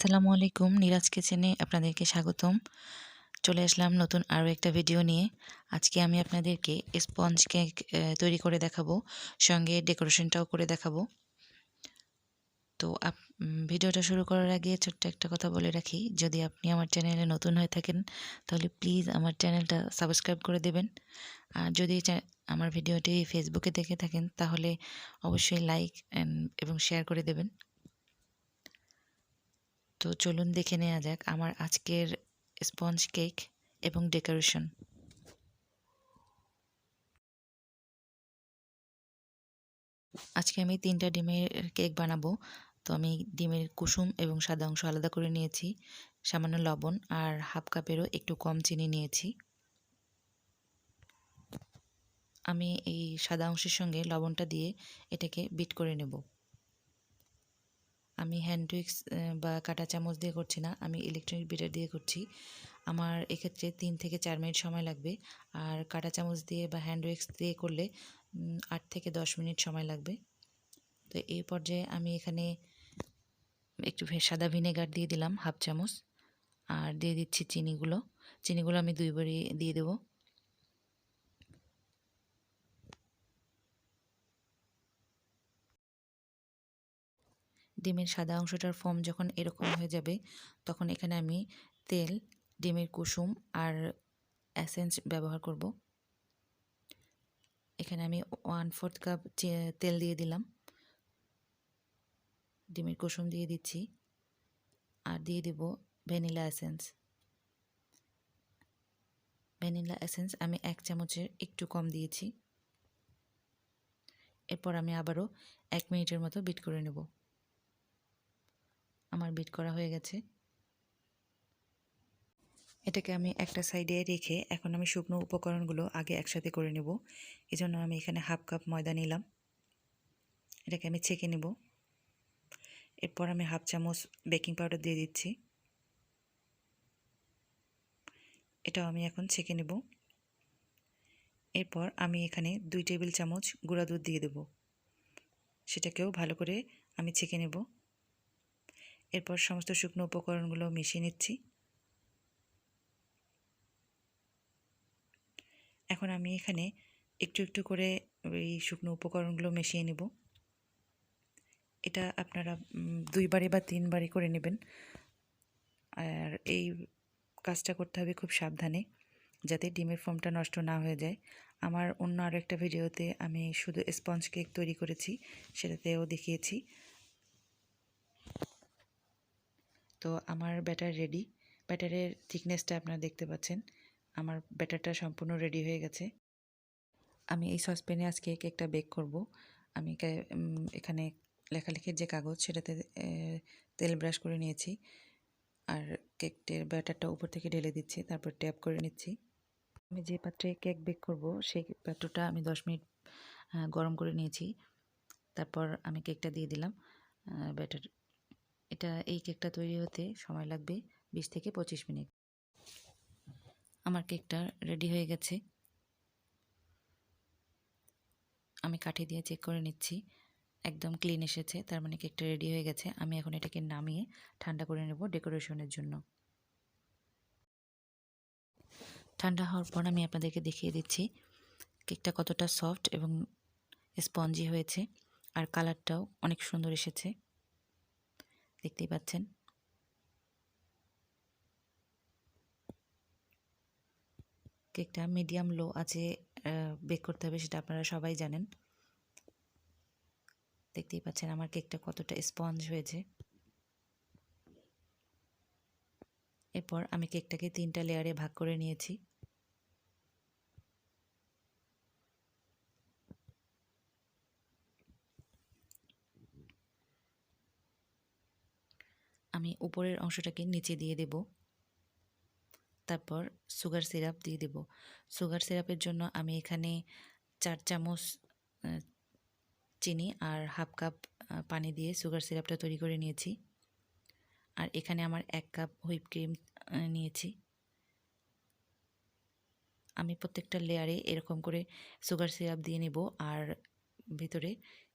আসসালামু আলাইকুম, নিরাজ কিচেনে আপনাদেরকে স্বাগতম। চলে আসলাম নতুন আরও একটা ভিডিও নিয়ে। আজকে আমি আপনাদেরকে স্পঞ্জ কেক তৈরি করে দেখাবো, সঙ্গে ডেকোরেশনটাও করে দেখাবো। তো ভিডিওটা শুরু করার আগে ছোট্ট একটা কথা বলে রাখি, যদি আপনি আমার চ্যানেলে নতুন হয়ে থাকেন তাহলে প্লিজ আমার চ্যানেলটা সাবস্ক্রাইব করে দেবেন। আর যদি আমার ভিডিওটি ফেসবুকে দেখে থাকেন তাহলে অবশ্যই লাইক এবং শেয়ার করে দেবেন। তো চলুন দেখে নেওয়া যাক আমার আজকের স্পঞ্জ কেক এবং ডেকোরেশন। আজকে আমি 3টা ডিমের কেক বানাবো। তো আমি ডিমের কুসুম এবং সাদা অংশ আলাদা করে নিয়েছি, সামান্য লবণ আর হাফ কাপেরও একটু কম চিনি নিয়েছি। আমি এই সাদা অংশের সঙ্গে লবণটা দিয়ে এটাকে বিট করে নেব। আমি হ্যান্ড উইক্স বা কাঁটা চামচ দিয়ে করছি না, আমি ইলেকট্রনিক বিটার দিয়ে করছি। আমার এক্ষেত্রে 3 থেকে 4 মিনিট সময় লাগবে, আর কাঁটা চামচ দিয়ে বা হ্যান্ড উইক্স দিয়ে করলে 8 থেকে 10 মিনিট সময় লাগবে। তো এই পর্যায়ে আমি এখানে একটু সাদা ভিনেগার দিয়ে দিলাম হাফ চামচ, আর দিয়ে দিচ্ছি চিনিগুলো আমি 2 বারই দিয়ে দেব। ডিমের সাদা অংশটার ফোম যখন এরকম হয়ে যাবে তখন এখানে আমি তেল, ডিমের কুসুম আর এসেন্স ব্যবহার করব। এখানে আমি 1/4 কাপ তেল দিয়ে দিলাম, ডিমের কুসুম দিয়ে দিচ্ছি, আর দিয়ে দেব ভ্যানিলা এসেন্স। ভ্যানিলা এসেন্স আমি 1 চামচের একটু কম দিয়েছি। এরপর আমি আবারও 1 মিনিটের মতো বিট করে নেব। আমার বিট করা হয়ে গেছে। এটাকে আমি একটা সাইডে রেখে এখন আমি শুকনো উপকরণগুলো আগে একসাথে করে নেব। এজন্য আমি এখানে হাফ কাপ ময়দা নিলাম, এটাকে আমি ছেঁকে নেব। এরপর আমি হাফ চামচ বেকিং পাউডার দিয়ে দিচ্ছি, এটাও আমি এখন ছেঁকে নেব। এরপর আমি এখানে 2 টেবিল চামচ গুঁড়া দুধ দিয়ে দেব, সেটাকেও ভালো করে আমি ছেঁকে নেব। এরপর সমস্ত শুকনো উপকরণগুলো মিশিয়ে নিচ্ছি। এখন আমি এখানে একটু একটু করে এই শুকনো উপকরণগুলো মিশিয়ে নেব। এটা আপনারা 2 বারে বা 3 বারে করে নেবেন। আর এই কাজটা করতে হবে খুব সাবধানে, যাতে ডিমের ফোমটা নষ্ট না হয়ে যায়। আমার অন্য আরও একটা ভিডিওতে আমি শুধু স্পঞ্জ কেক তৈরি করেছি, সেটাতেও দেখিয়েছি। তো আমার ব্যাটার রেডি। ব্যাটারের থিকনেসটা আপনারা দেখতে পাচ্ছেন, আমার ব্যাটারটা সম্পূর্ণ রেডি হয়ে গেছে। আমি এই সসপ্যানে আজকে কেকটা বেক করব। আমি এখানে লেখালেখির যে কাগজ সেটাতে তেল ব্রাশ করে নিয়েছি, আর কেকের ব্যাটারটা উপর থেকে ঢেলে দিচ্ছি, তারপর ট্যাপ করে নিচ্ছি। আমি যে পাত্রে কেক বেক করব সেই পাত্রটা আমি 10 মিনিট গরম করে নিয়েছি। তারপর আমি কেকটা দিয়ে দিলাম ব্যাটার। এই কেকটা তৈরি হতে সময় লাগবে 20 থেকে 25 মিনিট। আমার কেকটা রেডি হয়ে গেছে। আমি কাঠি দিয়ে চেক করে নিচ্ছি, একদম ক্লিন এসেছে, তার মানে কেকটা রেডি হয়ে গেছে। আমি এখন এটাকে নামিয়ে ঠান্ডা করে নেব ডেকোরেশনের জন্য। ঠান্ডা হওয়ার পর আমি আপনাদেরকে দেখিয়ে দিচ্ছি কেকটা কতটা সফট এবং স্পঞ্জি হয়েছে, আর কালারটাও অনেক সুন্দর এসেছে, দেখতেই পাচ্ছেন। কেকটা মিডিয়াম লো আছে বেক করতে হবে, সেটা আপনারা সবাই জানেন। দেখতেই পাচ্ছেন আমার কেকটা কতটা স্পঞ্জ হয়েছে। এরপর আমি কেকটাকে 3টা লেয়ারে ভাগ করে নিয়েছি। আমি উপরের অংশটাকে নিচে দিয়ে দেব, তারপর সুগার সিরাপ দিয়ে দেব। সুগার সিরাপের জন্য আমি এখানে 4 চামচ চিনি আর হাফ কাপ পানি দিয়ে সুগার সিরাপটা তৈরি করে নিয়েছি। আর এখানে আমার 1 কাপ হুইপ ক্রিম নিয়েছি। আমি প্রত্যেকটা লেয়ারে এরকম করে সুগার সিরাপ দিয়ে নেব আর ভিতরে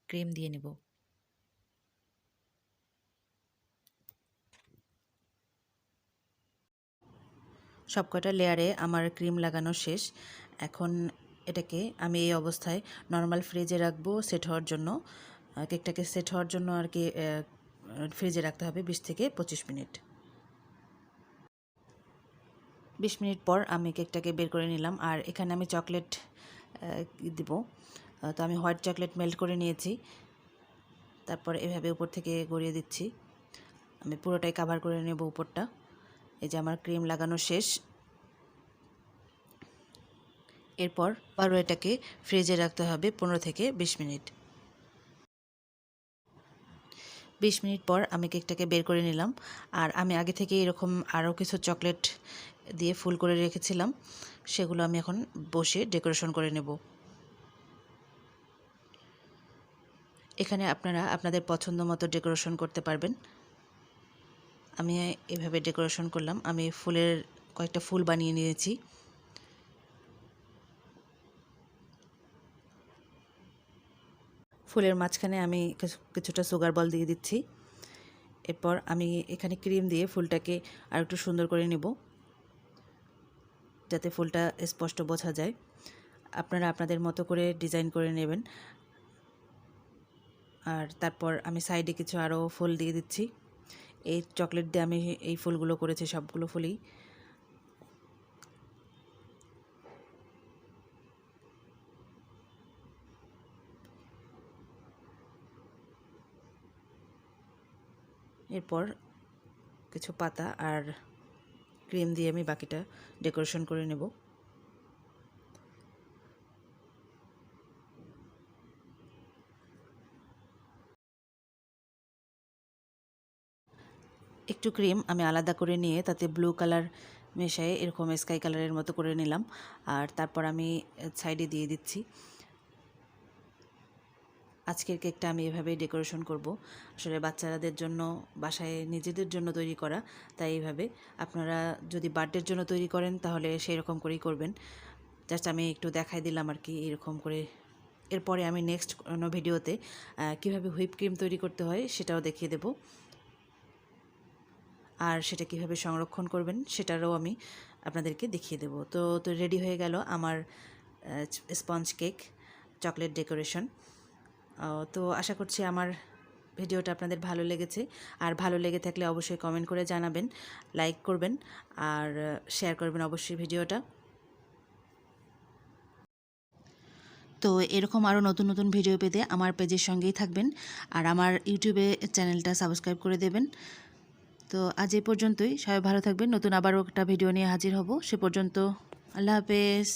ক্রিম দিয়ে নেব। সবকটা লেয়ারে আমার ক্রিম লাগানো শেষ। এখন এটাকে আমি এই অবস্থায় নর্মাল ফ্রিজে রাখবো সেট হওয়ার জন্য। কেকটাকে সেট হওয়ার জন্য আর কি ফ্রিজে রাখতে হবে 20 থেকে 25 মিনিট। 20 মিনিট পর আমি কেকটাকে বের করে নিলাম। আর এখানে আমি চকলেট দিব। তো আমি হোয়াইট চকলেট মেল্ট করে নিয়েছি, তারপর এভাবে উপর থেকে গড়িয়ে দিচ্ছি। আমি পুরোটাই কাভার করে নেব উপরটা। এই যে আমার ক্রিম লাগানো শেষ। এরপর আবারও এটাকে ফ্রিজে রাখতে হবে 15 থেকে 20 মিনিট। 20 মিনিট পর আমি কেকটাকে বের করে নিলাম। আর আমি আগে থেকে এরকম আরও কিছু চকলেট দিয়ে ফুল করে রেখেছিলাম, সেগুলো আমি এখন বসে ডেকোরেশন করে নেব। এখানে আপনারা আপনাদের পছন্দ মতো ডেকোরেশন করতে পারবেন। আমি এভাবে ডেকোরেশন করলাম। আমি কয়েকটা ফুল বানিয়ে নিয়েছি। ফুলের মাঝখানে আমি কিছুটা সুগার বল দিয়ে দিচ্ছি। এরপর আমি এখানে ক্রিম দিয়ে ফুলটাকে আর একটু সুন্দর করে নেব, যাতে ফুলটা স্পষ্ট বোঝা যায়। আপনারা আপনাদের মতো করে ডিজাইন করে নেবেন। আর তারপর আমি সাইডে কিছু আরও ফুল দিয়ে দিচ্ছি। এই চকলেট দিয়ে আমি এই ফুলগুলো করেছি, সবগুলো ফুলই। এরপর কিছু পাতা আর ক্রিম দিয়ে আমি বাকিটা ডেকোরেশন করে নেব। একটু ক্রিম আমি আলাদা করে নিয়ে তাতে ব্লু কালার মেশায়ে এরকম স্কাই কালারের মতো করে নিলাম। আর তারপর আমি সাইডে দিয়ে দিচ্ছি। আজকের কেকটা আমি এভাবেই ডেকোরেশন করব। আসলে বাচ্চাদের জন্য, বাসায় নিজেদের জন্য তৈরি করা, তাই এইভাবে। আপনারা যদি বার্থডের জন্য তৈরি করেন তাহলে সেই রকম করেই করবেন। জাস্ট আমি একটু দেখাই দিলাম আর কি, এরকম করে। এরপরে আমি নেক্সট কোনো ভিডিওতে কীভাবে হুইপ ক্রিম তৈরি করতে হয় সেটাও দেখিয়ে দেব। আর সেটা কিভাবে সংরক্ষণ করবেন সেটারও আমি আপনাদেরকে দেখিয়ে দেব। তো রেডি হয়ে গেল আমার স্পঞ্জ কেক চকলেট ডেকোরেশন। তো আশা করছি আমার ভিডিওটা আপনাদের ভালো লেগেছে। আর ভালো লেগে থাকলে অবশ্যই কমেন্ট করে জানাবেন, লাইক করবেন আর শেয়ার করবেন অবশ্যই ভিডিওটা। তো এরকম আরও নতুন নতুন ভিডিও পেতে আমার পেজের সঙ্গেই থাকবেন আর আমার ইউটিউবে চ্যানেলটা সাবস্ক্রাইব করে দেবেন। তো আজ এই পর্যন্তই। সবাই ভালো থাকবেন। নতুন আবারও একটা ভিডিও নিয়ে হাজির হব। সে পর্যন্ত আল্লাহ হাফেজ।